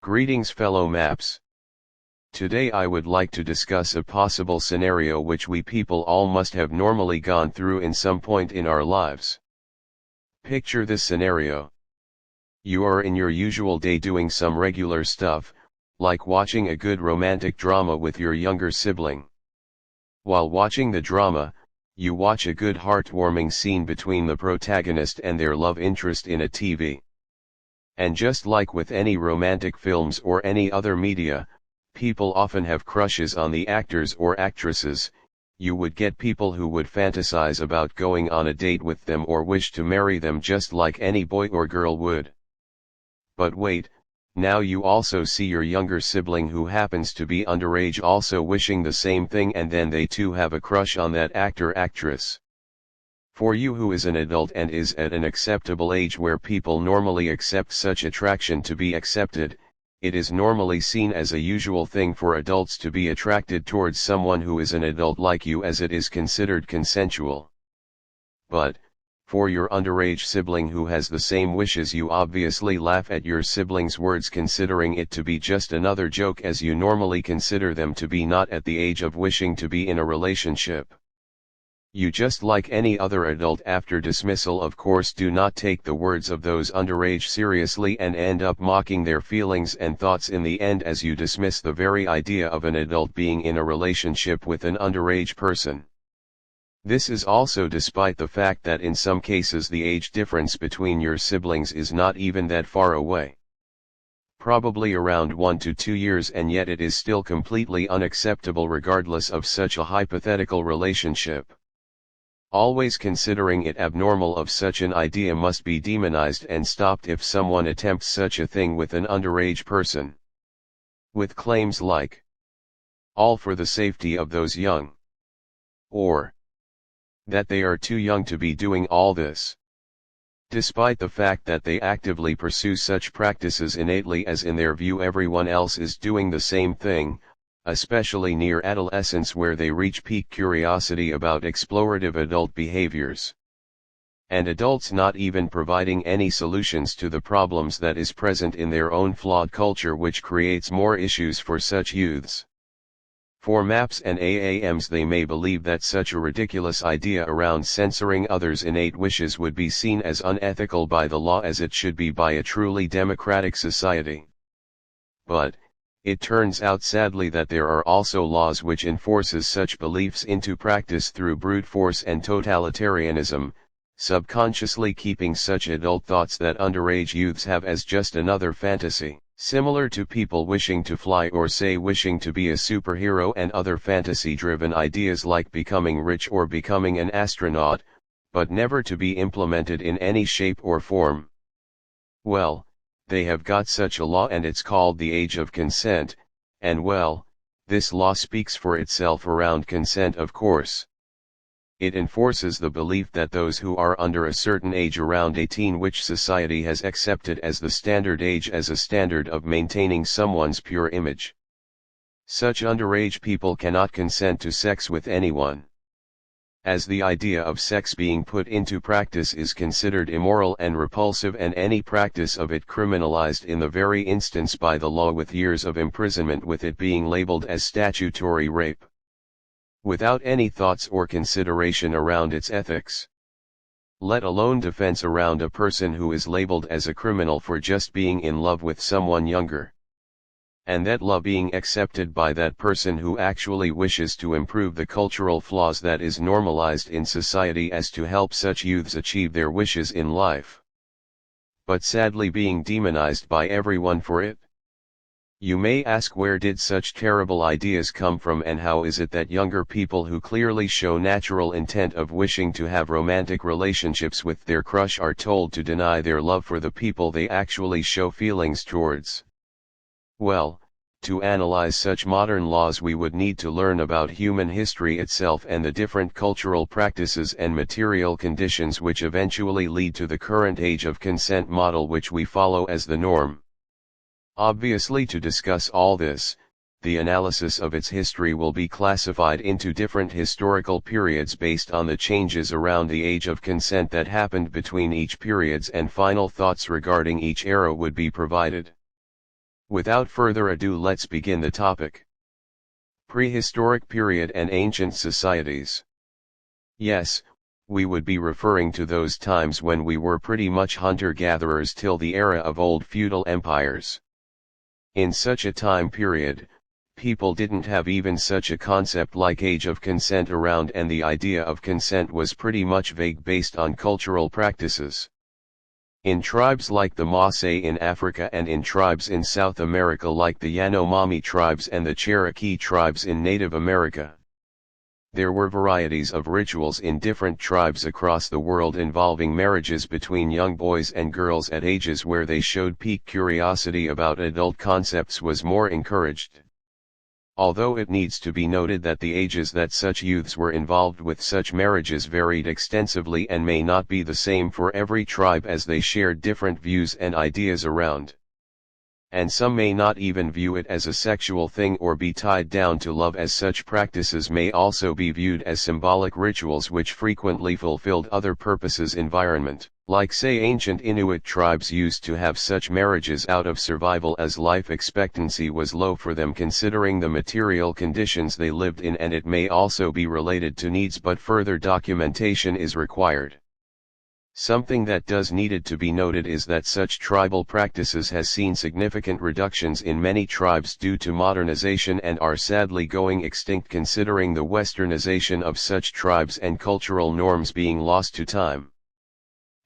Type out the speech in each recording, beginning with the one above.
Greetings fellow maps. Today I would like to discuss a possible scenario which we people all must have normally gone through in some point in our lives. Picture this scenario. You are in your usual day doing some regular stuff, like watching a good romantic drama with your younger sibling. While watching the drama, you watch a good heartwarming scene between the protagonist and their love interest in a TV. And just like with any romantic films or any other media, people often have crushes on the actors or actresses. You would get people who would fantasize about going on a date with them or wish to marry them just like any boy or girl would. But wait, now you also see your younger sibling who happens to be underage also wishing the same thing, and then they too have a crush on that actor/actress. For you who is an adult and is at an acceptable age where people normally accept such attraction to be accepted, it is normally seen as a usual thing for adults to be attracted towards someone who is an adult like you, as it is considered consensual. But, for your underage sibling who has the same wishes, you obviously laugh at your sibling's words, considering it to be just another joke, as you normally consider them to be not at the age of wishing to be in a relationship. You, just like any other adult after dismissal, of course do not take the words of those underage seriously and end up mocking their feelings and thoughts in the end, as you dismiss the very idea of an adult being in a relationship with an underage person. This is also despite the fact that in some cases the age difference between your siblings is not even that far away. Probably around 1 to 2 years, and yet it is still completely unacceptable regardless of such a hypothetical relationship. Always considering it abnormal of such an idea must be demonized and stopped if someone attempts such a thing with an underage person. With claims like, "all for the safety of those young," or that they are too young to be doing all this. Despite the fact that they actively pursue such practices innately, as in their view everyone else is doing the same thing, especially near adolescence where they reach peak curiosity about explorative adult behaviors. And adults not even providing any solutions to the problems that is present in their own flawed culture, which creates more issues for such youths. For MAPs and AAMs, they may believe that such a ridiculous idea around censoring others' innate wishes would be seen as unethical by the law, as it should be by a truly democratic society. But, it turns out sadly that there are also laws which enforces such beliefs into practice through brute force and totalitarianism, subconsciously keeping such adult thoughts that underage youths have as just another fantasy, similar to people wishing to fly or say wishing to be a superhero and other fantasy-driven ideas like becoming rich or becoming an astronaut, but never to be implemented in any shape or form. Well, they have got such a law, and it's called the age of consent, and well, this law speaks for itself around consent, of course. It enforces the belief that those who are under a certain age, around 18, which society has accepted as the standard age, as a standard of maintaining someone's pure image. Such underage people cannot consent to sex with anyone, as the idea of sex being put into practice is considered immoral and repulsive, and any practice of it criminalized in the very instance by the law, with years of imprisonment, with it being labeled as statutory rape, without any thoughts or consideration around its ethics, let alone defense around a person who is labeled as a criminal for just being in love with someone younger. And that love being accepted by that person who actually wishes to improve the cultural flaws that is normalized in society as to help such youths achieve their wishes in life. But sadly being demonized by everyone for it. You may ask, where did such terrible ideas come from, and how is it that younger people who clearly show natural intent of wishing to have romantic relationships with their crush are told to deny their love for the people they actually show feelings towards? Well, to analyze such modern laws we would need to learn about human history itself and the different cultural practices and material conditions which eventually lead to the current age of consent model which we follow as the norm. Obviously, to discuss all this, the analysis of its history will be classified into different historical periods based on the changes around the age of consent that happened between each periods, and final thoughts regarding each era would be provided. Without further ado, let's begin the topic. Prehistoric period and ancient societies. Yes, we would be referring to those times when we were pretty much hunter-gatherers till the era of old feudal empires. In such a time period, people didn't have even such a concept like age of consent around, and the idea of consent was pretty much vague based on cultural practices. In tribes like the Maasai in Africa and in tribes in South America like the Yanomami tribes and the Cherokee tribes in Native America, there were varieties of rituals in different tribes across the world involving marriages between young boys and girls at ages where they showed peak curiosity about adult concepts was more encouraged. Although it needs to be noted that the ages that such youths were involved with such marriages varied extensively and may not be the same for every tribe, as they shared different views and ideas around. And some may not even view it as a sexual thing or be tied down to love, as such practices may also be viewed as symbolic rituals which frequently fulfilled other purposes. Environment, like say ancient Inuit tribes used to have such marriages out of survival, as life expectancy was low for them considering the material conditions they lived in, and it may also be related to needs, but further documentation is required. Something that does needed to be noted is that such tribal practices has seen significant reductions in many tribes due to modernization and are sadly going extinct, considering the westernization of such tribes and cultural norms being lost to time.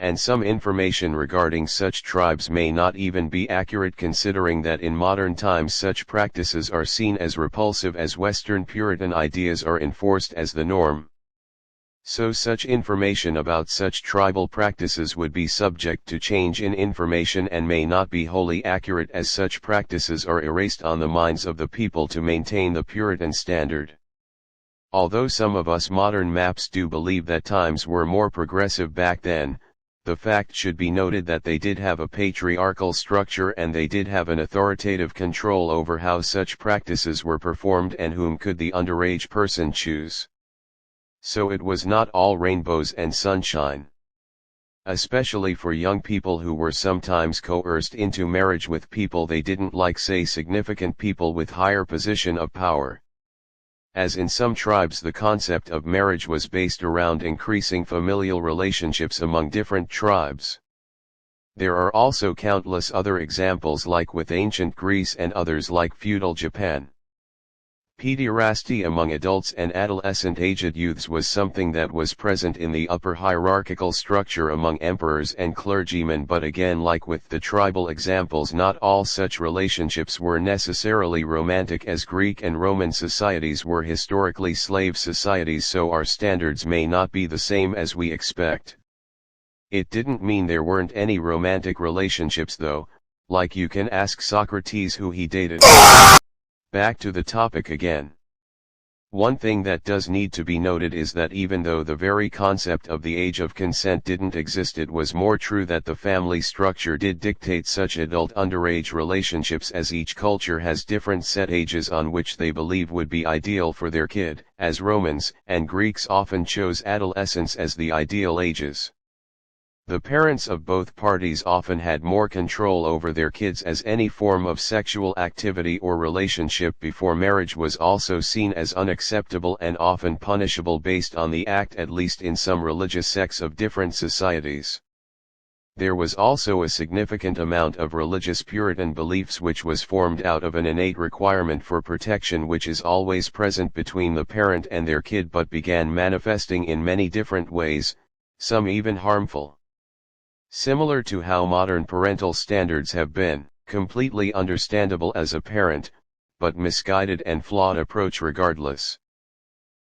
And some information regarding such tribes may not even be accurate, considering that in modern times such practices are seen as repulsive as Western Puritan ideas are enforced as the norm. So such information about such tribal practices would be subject to change in information and may not be wholly accurate, as such practices are erased on the minds of the people to maintain the Puritan standard. Although some of us modern maps do believe that times were more progressive back then, the fact should be noted that they did have a patriarchal structure and they did have an authoritative control over how such practices were performed and whom could the underage person choose. So it was not all rainbows and sunshine. Especially for young people who were sometimes coerced into marriage with people they didn't like, say significant people with higher position of power. As in some tribes the concept of marriage was based around increasing familial relationships among different tribes. There are also countless other examples like with ancient Greece and others like feudal Japan. Pederasty among adults and adolescent-aged youths was something that was present in the upper hierarchical structure among emperors and clergymen, but again, like with the tribal examples, not all such relationships were necessarily romantic, as Greek and Roman societies were historically slave societies, so our standards may not be the same as we expect. It didn't mean there weren't any romantic relationships though, like you can ask Socrates who he dated. Back to the topic again. One thing that does need to be noted is that even though the very concept of the age of consent didn't exist, it was more true that the family structure did dictate such adult underage relationships, as each culture has different set ages on which they believe would be ideal for their kid, as Romans and Greeks often chose adolescence as the ideal ages. The parents of both parties often had more control over their kids, as any form of sexual activity or relationship before marriage was also seen as unacceptable and often punishable based on the act, at least in some religious sects of different societies. There was also a significant amount of religious Puritan beliefs which was formed out of an innate requirement for protection which is always present between the parent and their kid, but began manifesting in many different ways, some even harmful. Similar to how modern parental standards have been, completely understandable as a parent, but misguided and flawed approach regardless.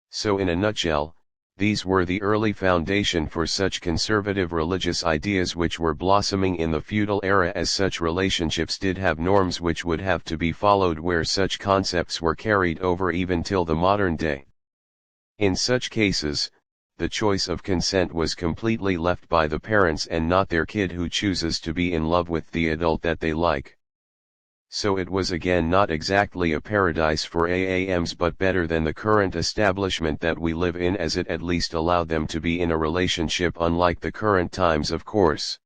So in a nutshell, these were the early foundation for such conservative religious ideas which were blossoming in the feudal era, as such relationships did have norms which would have to be followed, where such concepts were carried over even till the modern day. In such cases, the choice of consent was completely left by the parents and not their kid, who chooses to be in love with the adult that they like. So it was again not exactly a paradise for AAMs, but better than the current establishment that we live in, as it at least allowed them to be in a relationship, unlike the current times, of course.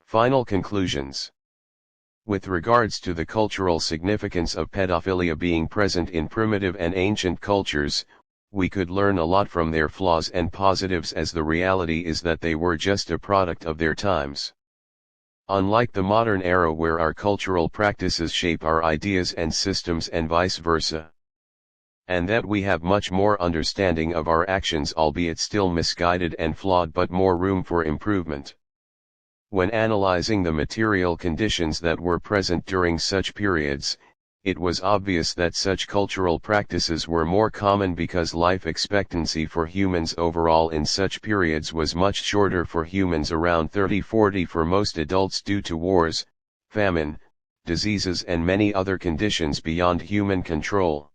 Final conclusions. With regards to the cultural significance of pedophilia being present in primitive and ancient cultures, we could learn a lot from their flaws and positives, as the reality is that they were just a product of their times. Unlike the modern era where our cultural practices shape our ideas and systems and vice versa. And that we have much more understanding of our actions, albeit still misguided and flawed, but more room for improvement. When analyzing the material conditions that were present during such periods, it was obvious that such cultural practices were more common because life expectancy for humans overall in such periods was much shorter, for humans around 30-40 for most adults, due to wars, famine, diseases and many other conditions beyond human control.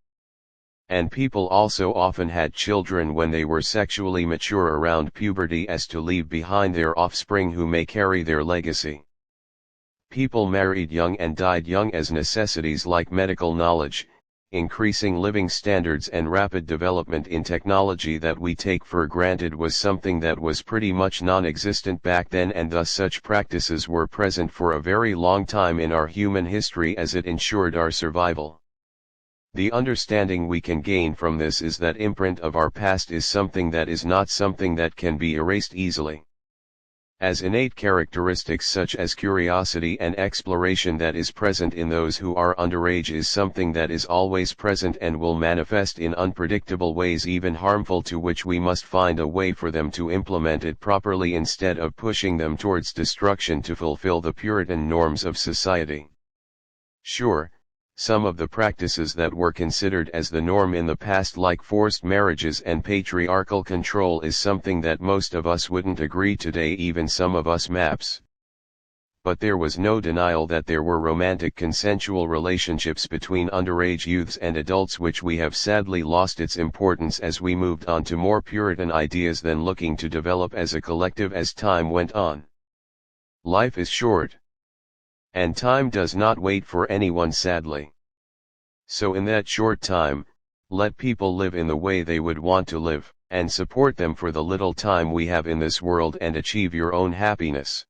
And people also often had children when they were sexually mature around puberty, as to leave behind their offspring who may carry their legacy. People married young and died young, as necessities like medical knowledge, increasing living standards and rapid development in technology that we take for granted was something that was pretty much non-existent back then, and thus such practices were present for a very long time in our human history, as it ensured our survival. The understanding we can gain from this is that imprint of our past is something that is not something that can be erased easily. As innate characteristics such as curiosity and exploration that is present in those who are underage is something that is always present and will manifest in unpredictable ways, even harmful, to which we must find a way for them to implement it properly instead of pushing them towards destruction to fulfill the Puritan norms of society. Sure, some of the practices that were considered as the norm in the past, like forced marriages and patriarchal control, is something that most of us wouldn't agree today, even some of us MAPs. But there was no denial that there were romantic consensual relationships between underage youths and adults, which we have sadly lost its importance as we moved on to more Puritan ideas than looking to develop as a collective as time went on. Life is short. And time does not wait for anyone, sadly. So in that short time, let people live in the way they would want to live, and support them for the little time we have in this world, and achieve your own happiness.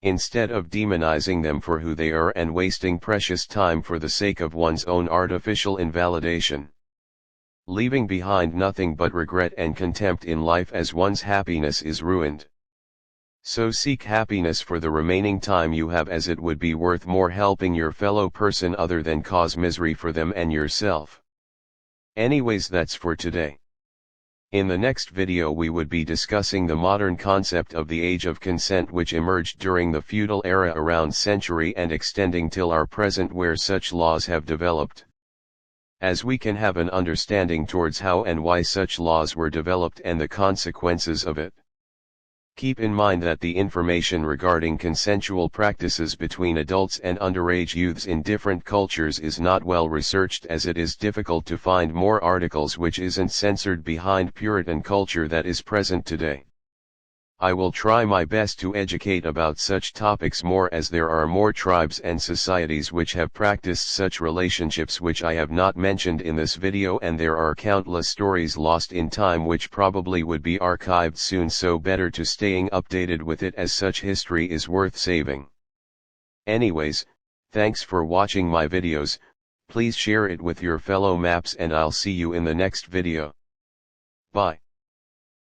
Instead of demonizing them for who they are and wasting precious time for the sake of one's own artificial invalidation. Leaving behind nothing but regret and contempt in life as one's happiness is ruined. So seek happiness for the remaining time you have, as it would be worth more helping your fellow person other than cause misery for them and yourself. Anyways, that's for today. In the next video we would be discussing the modern concept of the age of consent, which emerged during the feudal era around century and extending till our present, where such laws have developed. As we can have an understanding towards how and why such laws were developed and the consequences of it. Keep in mind that the information regarding consensual practices between adults and underage youths in different cultures is not well researched, as it is difficult to find more articles which isn't censored behind Puritan culture that is present today. I will try my best to educate about such topics more, as there are more tribes and societies which have practiced such relationships which I have not mentioned in this video, and there are countless stories lost in time which probably would be archived soon, so better to staying updated with it, as such history is worth saving. Anyways, thanks for watching my videos. Please share it with your fellow MAPs and I'll see you in the next video. Bye.